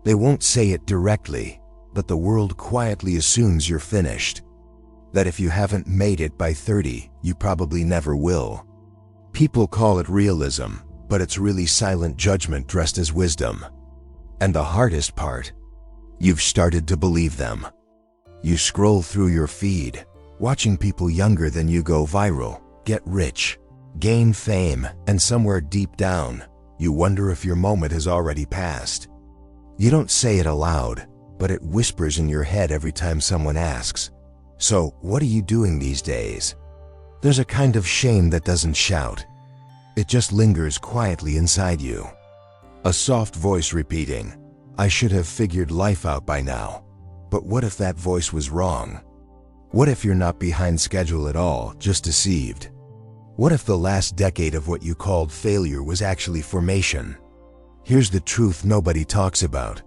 They won't say it directly, but the world quietly assumes you're finished. That if you haven't made it by 30, you probably never will. People call it realism, but it's really silent judgment dressed as wisdom. And the hardest part, you've started to believe them. You scroll through your feed, watching people younger than you go viral, get rich, gain fame, and somewhere deep down, you wonder if your moment has already passed. You don't say it aloud, but it whispers in your head every time someone asks, "So, what are you doing these days?" There's a kind of shame that doesn't shout. It just lingers quietly inside you. A soft voice repeating, "I should have figured life out by now." But what if that voice was wrong? What if you're not behind schedule at all, just deceived? What if the last decade of what you called failure was actually formation? Here's the truth nobody talks about.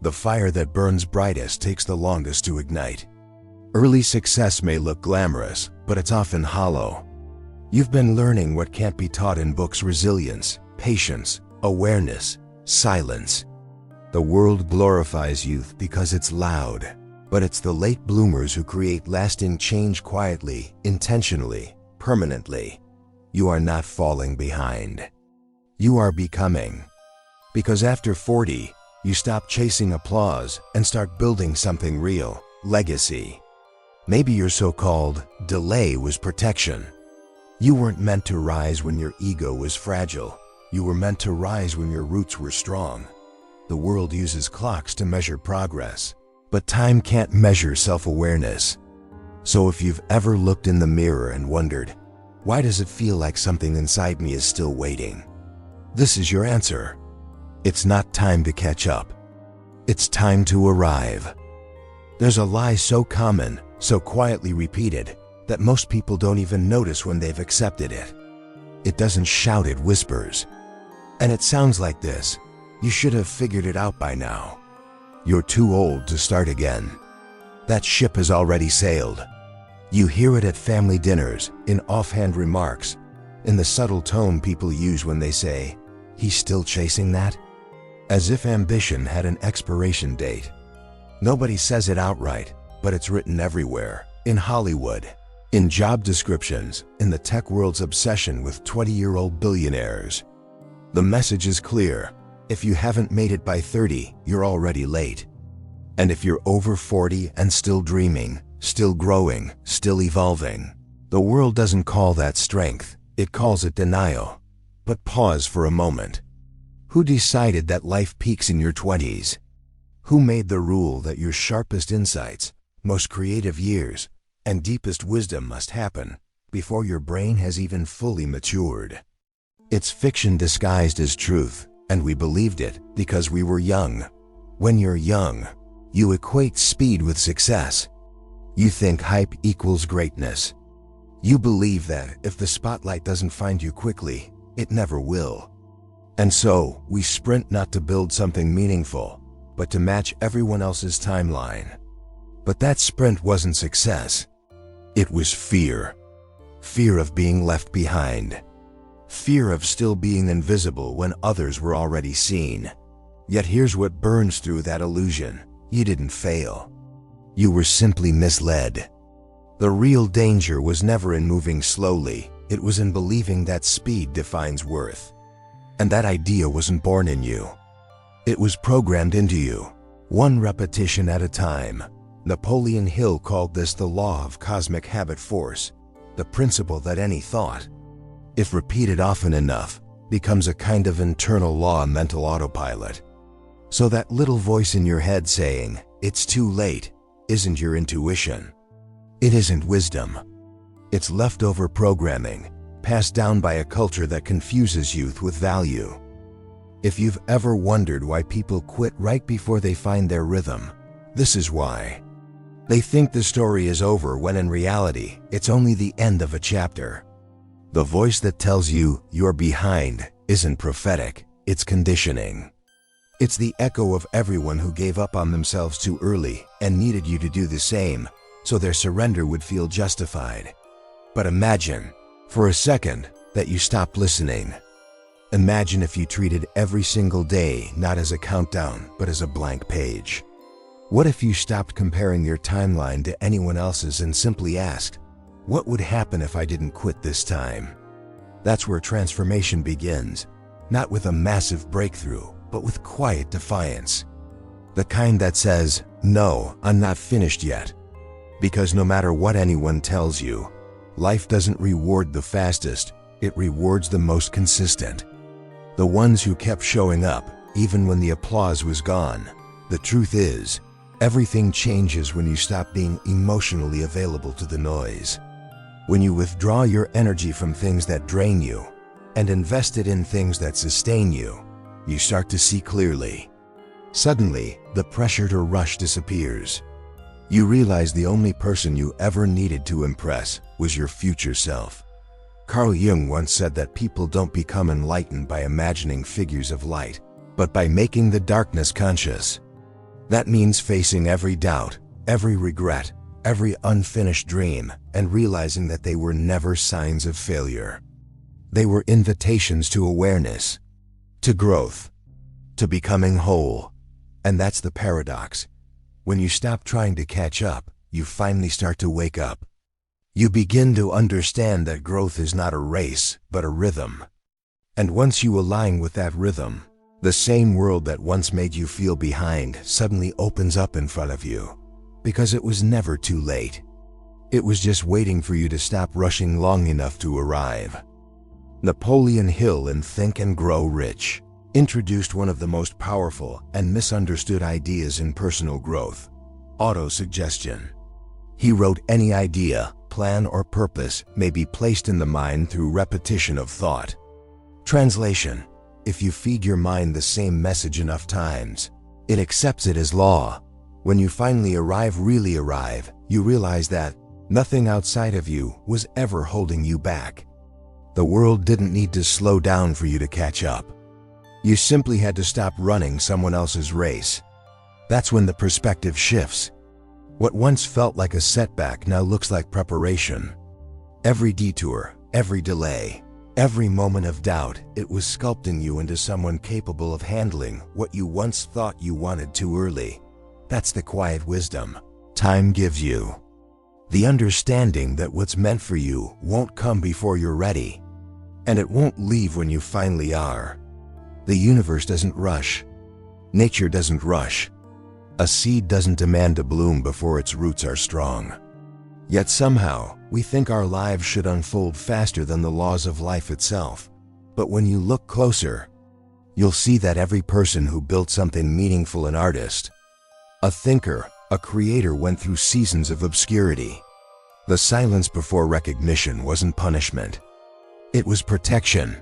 The fire that burns brightest takes the longest to ignite. Early success may look glamorous, but it's often hollow. You've been learning what can't be taught in books: resilience, patience, awareness, silence. The world glorifies youth because it's loud, but it's the late bloomers who create lasting change quietly, intentionally, permanently. You are not falling behind. You are becoming. Because after 40, you stop chasing applause and start building something real, legacy. Maybe your so-called delay was protection. You weren't meant to rise when your ego was fragile. You were meant to rise when your roots were strong. The world uses clocks to measure progress, but time can't measure self-awareness. So if you've ever looked in the mirror and wondered, "Why does it feel like something inside me is still waiting?" This is your answer. It's not time to catch up. It's time to arrive. There's a lie so common, so quietly repeated, that most people don't even notice when they've accepted it. It doesn't shout, it whispers. And it sounds like this: "You should have figured it out by now. You're too old to start again." That ship has already sailed. You hear it at family dinners, in offhand remarks, in the subtle tone people use when they say, "He's still chasing that?" As if ambition had an expiration date. Nobody says it outright, but it's written everywhere. In Hollywood, in job descriptions, in the tech world's obsession with 20-year-old billionaires. The message is clear. If you haven't made it by 30, you're already late. And if you're over 40 and still dreaming, still growing, still evolving, the world doesn't call that strength, it calls it denial. But pause for a moment. Who decided that life peaks in your 20s? Who made the rule that your sharpest insights, most creative years, and deepest wisdom must happen before your brain has even fully matured? It's fiction disguised as truth, and we believed it because we were young. When you're young, you equate speed with success. You think hype equals greatness. You believe that if the spotlight doesn't find you quickly, it never will. And so, we sprint not to build something meaningful, but to match everyone else's timeline. But that sprint wasn't success. It was fear. Fear of being left behind. Fear of still being invisible when others were already seen. Yet here's what burns through that illusion: you didn't fail. You were simply misled. The real danger was never in moving slowly, it was in believing that speed defines worth. And that idea wasn't born in you. It was programmed into you, one repetition at a time. Napoleon Hill called this the law of cosmic habit force, the principle that any thought, if repeated often enough, becomes a kind of internal law, mental autopilot. So that little voice in your head saying, "It's too late," isn't your intuition. It isn't wisdom. It's leftover programming, passed down by a culture that confuses youth with value. If you've ever wondered why people quit right before they find their rhythm, this is why. They think the story is over when in reality, it's only the end of a chapter. The voice that tells you you're behind isn't prophetic, it's conditioning. It's the echo of everyone who gave up on themselves too early and needed you to do the same, so their surrender would feel justified. But imagine, for a second, that you stopped listening. Imagine if you treated every single day not as a countdown, but as a blank page. What if you stopped comparing your timeline to anyone else's and simply asked, what would happen if I didn't quit this time? That's where transformation begins, not with a massive breakthrough, but with quiet defiance. The kind that says, no, I'm not finished yet. Because no matter what anyone tells you, life doesn't reward the fastest, it rewards the most consistent. The ones who kept showing up, even when the applause was gone. The truth is, everything changes when you stop being emotionally available to the noise. When you withdraw your energy from things that drain you and invest it in things that sustain you, you start to see clearly. Suddenly, the pressure to rush disappears. You realize the only person you ever needed to impress was your future self. Carl Jung once said that people don't become enlightened by imagining figures of light, but by making the darkness conscious. That means facing every doubt, every regret, every unfinished dream, and realizing that they were never signs of failure. They were invitations to awareness, to growth, to becoming whole. And that's the paradox. When you stop trying to catch up, you finally start to wake up. You begin to understand that growth is not a race, but a rhythm. And once you align with that rhythm, the same world that once made you feel behind suddenly opens up in front of you. Because it was never too late. It was just waiting for you to stop rushing long enough to arrive. Napoleon Hill in Think and Grow Rich introduced one of the most powerful and misunderstood ideas in personal growth: autosuggestion. He wrote, any idea, plan, or purpose may be placed in the mind through repetition of thought. Translation: if you feed your mind the same message enough times, it accepts it as law. When you finally really arrive, you realize that nothing outside of you was ever holding you back. The world didn't need to slow down for you to catch up. You simply had to stop running someone else's race. That's when the perspective shifts. What once felt like a setback now looks like preparation. Every detour, every delay, every moment of doubt, it was sculpting you into someone capable of handling what you once thought you wanted too early. That's the quiet wisdom time gives you. The understanding that what's meant for you won't come before you're ready. And it won't leave when you finally are. The universe doesn't rush. Nature doesn't rush. A seed doesn't demand to bloom before its roots are strong. Yet somehow, we think our lives should unfold faster than the laws of life itself. But when you look closer, you'll see that every person who built something meaningful, an artist, a thinker, a creator, went through seasons of obscurity. The silence before recognition wasn't punishment. It was protection.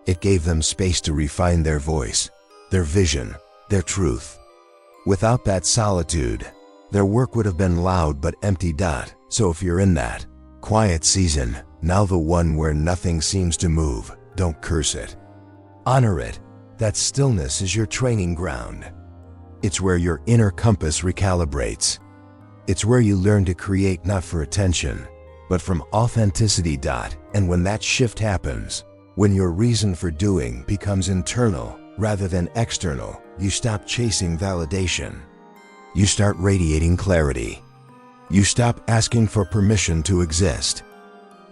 It gave them space to refine their voice, their vision, their truth. Without that solitude, their work would have been loud but empty. So if you're in that quiet season, now the one where nothing seems to move, don't curse it. Honor it. That stillness is your training ground. It's where your inner compass recalibrates. It's where you learn to create not for attention, but from authenticity. And when that shift happens, when your reason for doing becomes internal rather than external, you stop chasing validation. You start radiating clarity. You stop asking for permission to exist.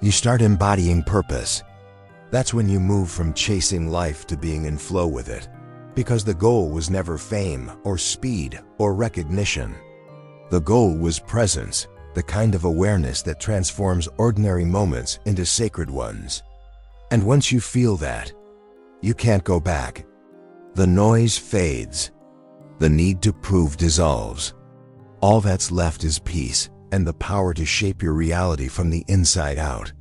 You start embodying purpose. That's when you move from chasing life to being in flow with it. Because the goal was never fame or speed or recognition. The goal was presence, the kind of awareness that transforms ordinary moments into sacred ones. And once you feel that, you can't go back. The noise fades. The need to prove dissolves. All that's left is peace and the power to shape your reality from the inside out.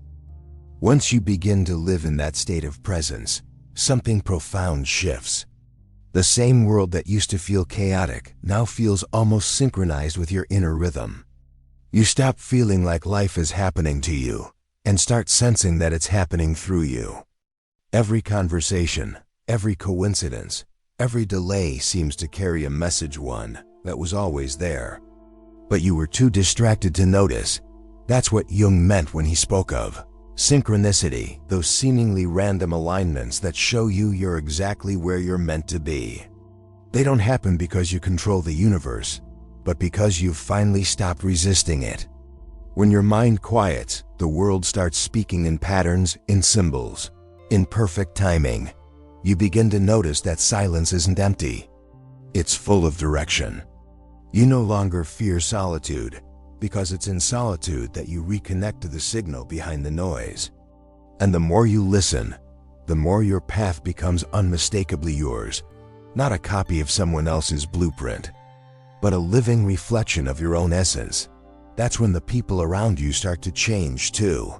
Once you begin to live in that state of presence, something profound shifts. The same world that used to feel chaotic now feels almost synchronized with your inner rhythm. You stop feeling like life is happening to you and start sensing that it's happening through you. Every conversation, every coincidence, every delay seems to carry a message, one that was always there. But you were too distracted to notice. That's what Jung meant when he spoke of Synchronicity, those seemingly random alignments that show you're exactly where you're meant to be. They don't happen because you control the universe, but because you've finally stopped resisting it. When your mind quiets, the world starts speaking in patterns, in symbols, in perfect timing. You begin to notice that silence isn't empty. It's full of direction. You no longer fear solitude, because it's in solitude that you reconnect to the signal behind the noise. And the more you listen, the more your path becomes unmistakably yours, not a copy of someone else's blueprint, but a living reflection of your own essence. That's when the people around you start to change too.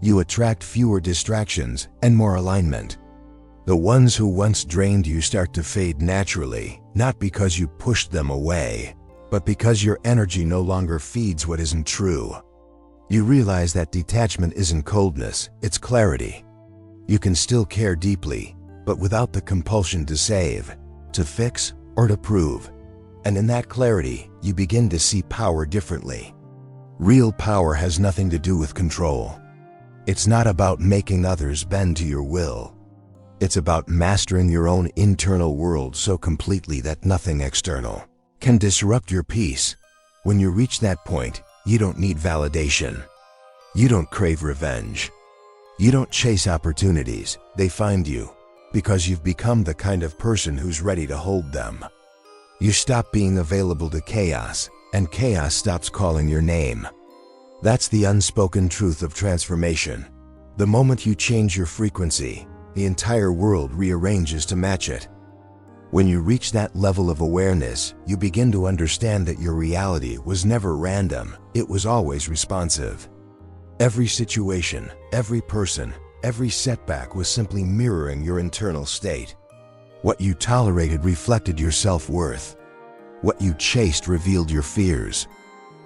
You attract fewer distractions and more alignment. The ones who once drained you start to fade naturally, not because you pushed them away, but because your energy no longer feeds what isn't true. You realize that detachment isn't coldness, it's clarity. You can still care deeply, but without the compulsion to save, to fix, or to prove. And in that clarity, you begin to see power differently. Real power has nothing to do with control. It's not about making others bend to your will. It's about mastering your own internal world so completely that nothing external can disrupt your peace. When you reach that point, you don't need validation. You don't crave revenge. You don't chase opportunities, they find you, because you've become the kind of person who's ready to hold them. You stop being available to chaos, and chaos stops calling your name. That's the unspoken truth of transformation. The moment you change your frequency, the entire world rearranges to match it. When you reach that level of awareness, you begin to understand that your reality was never random, it was always responsive. Every situation, every person, every setback was simply mirroring your internal state. What you tolerated reflected your self-worth. What you chased revealed your fears.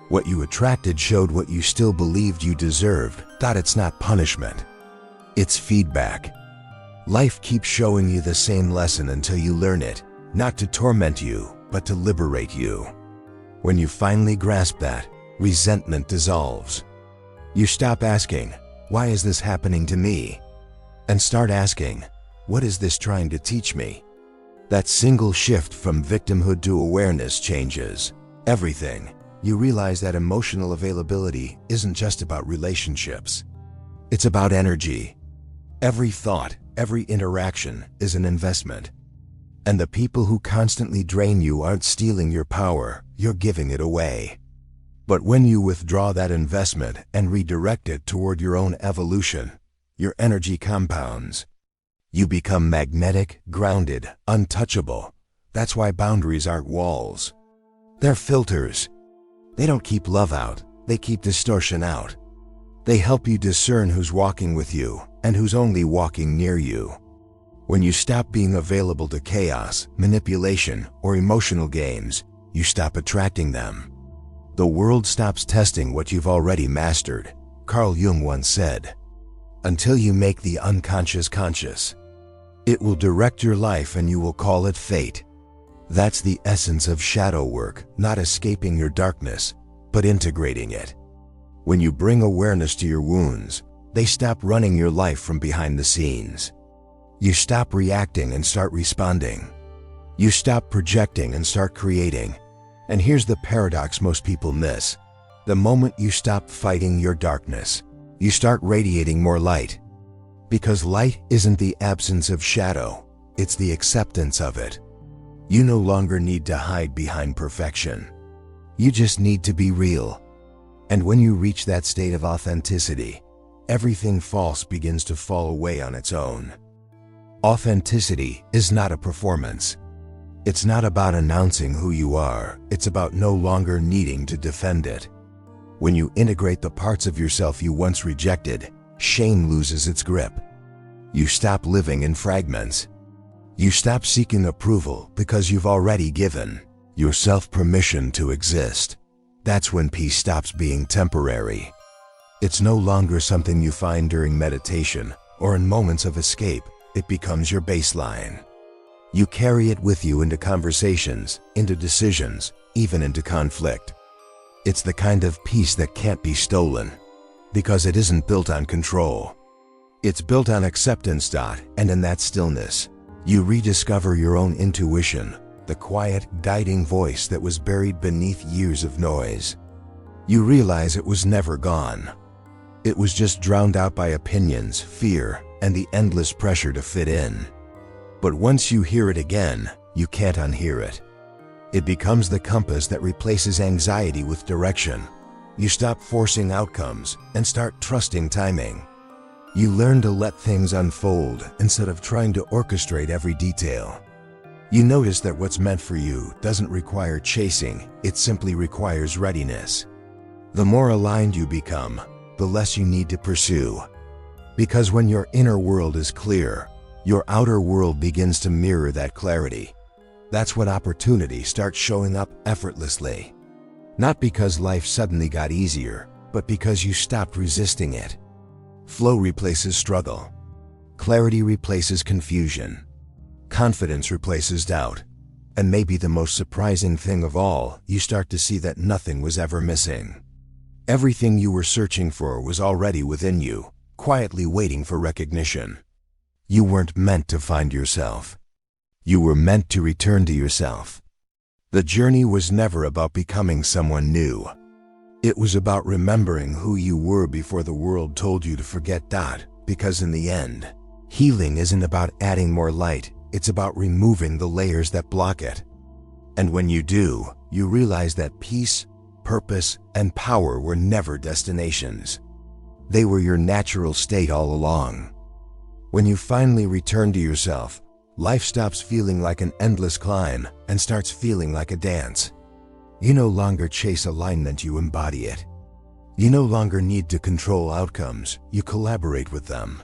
What you attracted showed what you still believed you deserved. It's not punishment. It's feedback. Life keeps showing you the same lesson until you learn it, not to torment you, but to liberate you. When you finally grasp that, resentment dissolves. You stop asking, "Why is this happening to me?" and start asking, "What is this trying to teach me?" That single shift from victimhood to awareness changes everything. You realize that emotional availability isn't just about relationships. It's about energy. Every thought, every interaction is an investment. And the people who constantly drain you aren't stealing your power, you're giving it away. But when you withdraw that investment and redirect it toward your own evolution, your energy compounds. You become magnetic, grounded, untouchable. That's why boundaries aren't walls. They're filters. They don't keep love out, they keep distortion out. They help you discern who's walking with you and who's only walking near you. When you stop being available to chaos, manipulation, or emotional games, you stop attracting them. The world stops testing what you've already mastered. Carl Jung once said, "Until you make the unconscious conscious, it will direct your life and you will call it fate." That's the essence of shadow work, not escaping your darkness, but integrating it. When you bring awareness to your wounds, they stop running your life from behind the scenes. You stop reacting and start responding. You stop projecting and start creating. And here's the paradox most people miss. The moment you stop fighting your darkness, you start radiating more light. Because light isn't the absence of shadow, it's the acceptance of it. You no longer need to hide behind perfection. You just need to be real. And when you reach that state of authenticity, everything false begins to fall away on its own. Authenticity is not a performance. It's not about announcing who you are, it's about no longer needing to defend it. When you integrate the parts of yourself you once rejected, shame loses its grip. You stop living in fragments. You stop seeking approval because you've already given yourself permission to exist. That's when peace stops being temporary. It's no longer something you find during meditation or in moments of escape. It becomes your baseline. You carry it with you into conversations, into decisions, even into conflict. It's the kind of peace that can't be stolen. because it isn't built on control. It's built on acceptance. And in that stillness, you rediscover your own intuition, the quiet, guiding voice that was buried beneath years of noise. You realize it was never gone. It was just drowned out by opinions, fear, and the endless pressure to fit in. But once you hear it again, you can't unhear it. It becomes the compass that replaces anxiety with direction. You stop forcing outcomes and start trusting timing. You learn to let things unfold instead of trying to orchestrate every detail. You notice that what's meant for you doesn't require chasing, it simply requires readiness. The more aligned you become, the less you need to pursue. Because when your inner world is clear, your outer world begins to mirror that clarity. That's when opportunity starts showing up effortlessly. Not because life suddenly got easier, but because you stopped resisting it. Flow replaces struggle. Clarity replaces confusion. Confidence replaces doubt. And maybe the most surprising thing of all, you start to see that nothing was ever missing. Everything you were searching for was already within you, quietly waiting for recognition. You weren't meant to find yourself. You were meant to return to yourself. The journey was never about becoming someone new. It was about remembering who you were before the world told you to forget. Because in the end, healing isn't about adding more light, it's about removing the layers that block it. And when you do, you realize that peace, purpose, and power were never destinations. They were your natural state all along. When you finally return to yourself, life stops feeling like an endless climb and starts feeling like a dance. You no longer chase alignment, you embody it. You no longer need to control outcomes, you collaborate with them.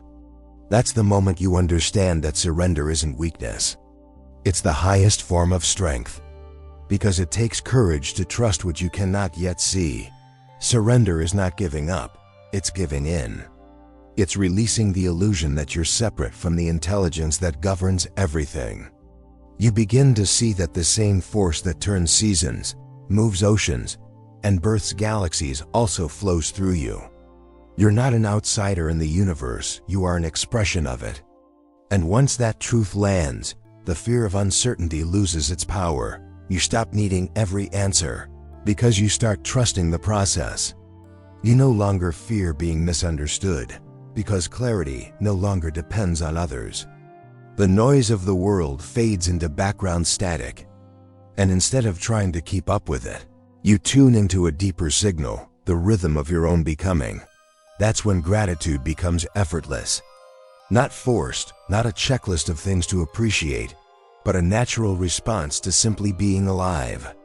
That's the moment you understand that surrender isn't weakness. It's the highest form of strength. Because it takes courage to trust what you cannot yet see. Surrender is not giving up, it's giving in. It's releasing the illusion that you're separate from the intelligence that governs everything. You begin to see that the same force that turns seasons, moves oceans, and births galaxies also flows through you. You're not an outsider in the universe, you are an expression of it. And once that truth lands, the fear of uncertainty loses its power. You stop needing every answer, because you start trusting the process. You no longer fear being misunderstood, because clarity no longer depends on others. The noise of the world fades into background static. And instead of trying to keep up with it, you tune into a deeper signal, the rhythm of your own becoming. That's when gratitude becomes effortless. Not forced, not a checklist of things to appreciate, but a natural response to simply being alive.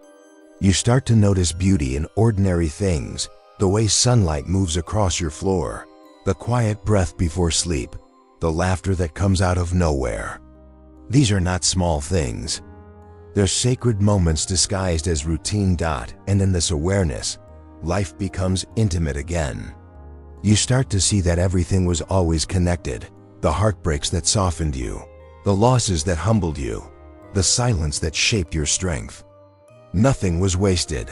You start to notice beauty in ordinary things, the way sunlight moves across your floor, the quiet breath before sleep, the laughter that comes out of nowhere. These are not small things. They're sacred moments disguised as routine. And in this awareness, life becomes intimate again. You start to see that everything was always connected, the heartbreaks that softened you, the losses that humbled you, the silence that shaped your strength. Nothing was wasted.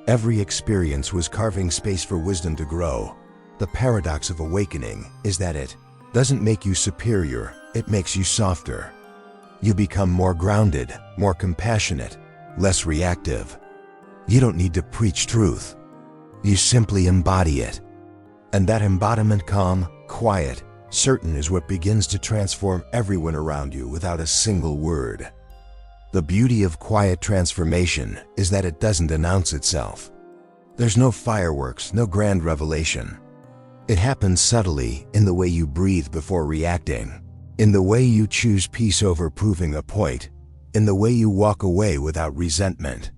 Every experience was carving space for wisdom to grow. The paradox of awakening is that it doesn't make you superior, it makes you softer. You become more grounded, more compassionate, less reactive. You don't need to preach truth. You simply embody it. And that embodiment, calm, quiet, certain, is what begins to transform everyone around you without a single word. The beauty of quiet transformation is that it doesn't announce itself. There's no fireworks, no grand revelation. It happens subtly in the way you breathe before reacting, in the way you choose peace over proving a point, in the way you walk away without resentment.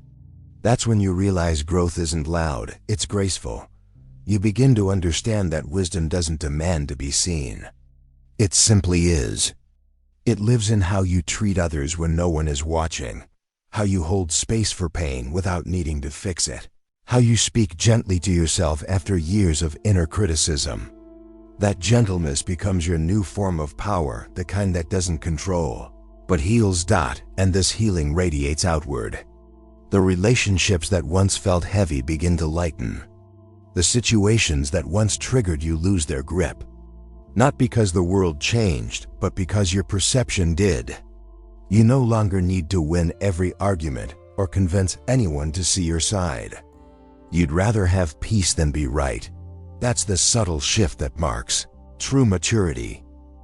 That's when you realize growth isn't loud, it's graceful. You begin to understand that wisdom doesn't demand to be seen. It simply is. It lives in how you treat others when no one is watching, how you hold space for pain without needing to fix it, how you speak gently to yourself after years of inner criticism. That gentleness becomes your new form of power, the kind that doesn't control, but heals. And this healing radiates outward. The relationships that once felt heavy begin to lighten. The situations that once triggered you lose their grip. Not because the world changed, but because your perception did. You no longer need to win every argument or convince anyone to see your side. You'd rather have peace than be right. That's the subtle shift that marks true maturity.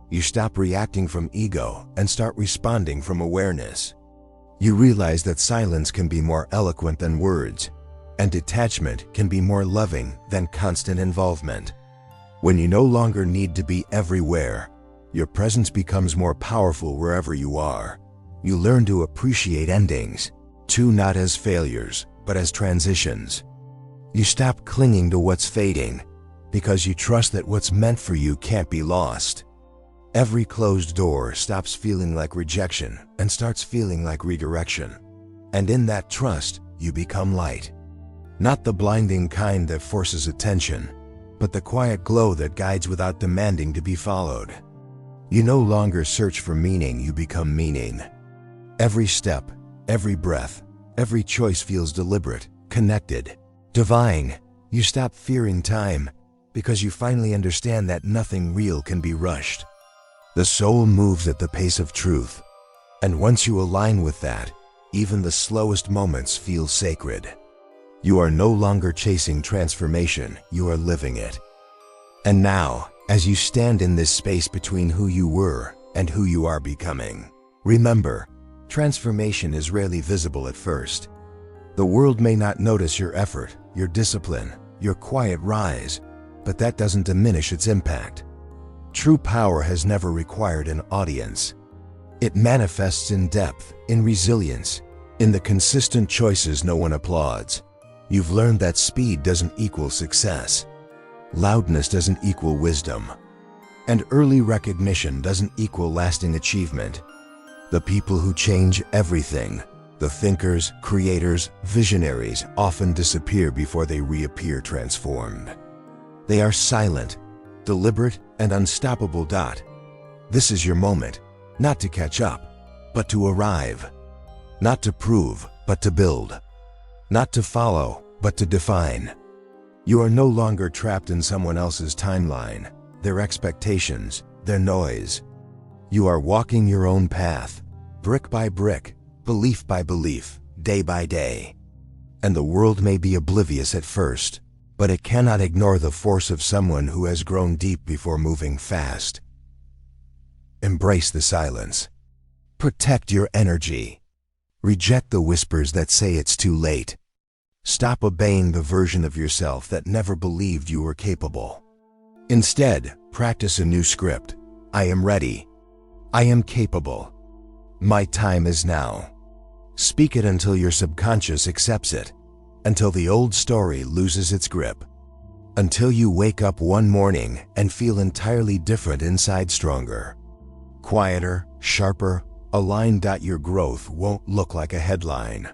You stop reacting from ego and start responding from awareness. You realize that silence can be more eloquent than words, and detachment can be more loving than constant involvement. When you no longer need to be everywhere, your presence becomes more powerful wherever you are. You learn to appreciate endings, too, not as failures, but as transitions. You stop clinging to what's fading, because you trust that what's meant for you can't be lost. Every closed door stops feeling like rejection and starts feeling like redirection. And in that trust, you become light. Not the blinding kind that forces attention, but the quiet glow that guides without demanding to be followed. You no longer search for meaning, you become meaning. Every step, every breath, every choice feels deliberate, connected, divine. You stop fearing time, because you finally understand that nothing real can be rushed. The soul moves at the pace of truth, and once you align with that, even the slowest moments feel sacred. You are no longer chasing transformation, you are living it. And now, as you stand in this space between who you were and who you are becoming, remember, transformation is rarely visible at first. The world may not notice your effort, your discipline, your quiet rise, but that doesn't diminish its impact. True power has never required an audience. It manifests in depth, in resilience, in the consistent choices no one applauds. You've learned that speed doesn't equal success. Loudness doesn't equal wisdom. And early recognition doesn't equal lasting achievement. The people who change everything, the thinkers, creators, visionaries, often disappear before they reappear transformed. They are silent, deliberate, and unstoppable. This is your moment, not to catch up, but to arrive. Not to prove, but to build. Not to follow, but to define. You are no longer trapped in someone else's timeline, their expectations, their noise. You are walking your own path, brick by brick, belief by belief, day by day. And the world may be oblivious at first, but it cannot ignore the force of someone who has grown deep before moving fast. Embrace the silence. Protect your energy. Reject the whispers that say it's too late. Stop obeying the version of yourself that never believed you were capable. Instead, practice a new script. I am ready. I am capable. My time is now. Speak it until your subconscious accepts it, until the old story loses its grip, until you wake up one morning and feel entirely different inside, stronger, quieter, sharper, aligned. Your growth won't look like a headline.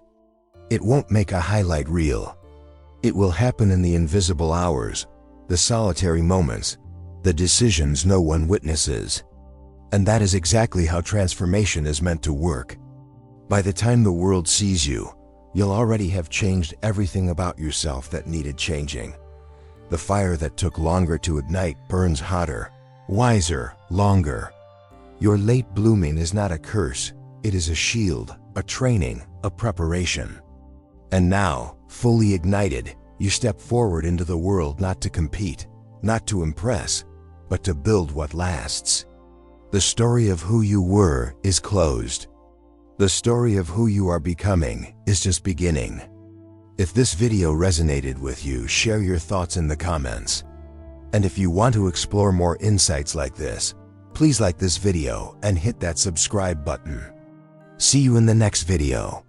It won't make a highlight reel. It will happen in the invisible hours, the solitary moments, the decisions no one witnesses. And that is exactly how transformation is meant to work. By the time the world sees you, you'll already have changed everything about yourself that needed changing. The fire that took longer to ignite burns hotter, wiser, longer. Your late blooming is not a curse, it is a shield, a training, a preparation. And now, fully ignited, you step forward into the world not to compete, not to impress, but to build what lasts. The story of who you were is closed. The story of who you are becoming is just beginning. If this video resonated with you, share your thoughts in the comments. And if you want to explore more insights like this, please like this video and hit that subscribe button. See you in the next video.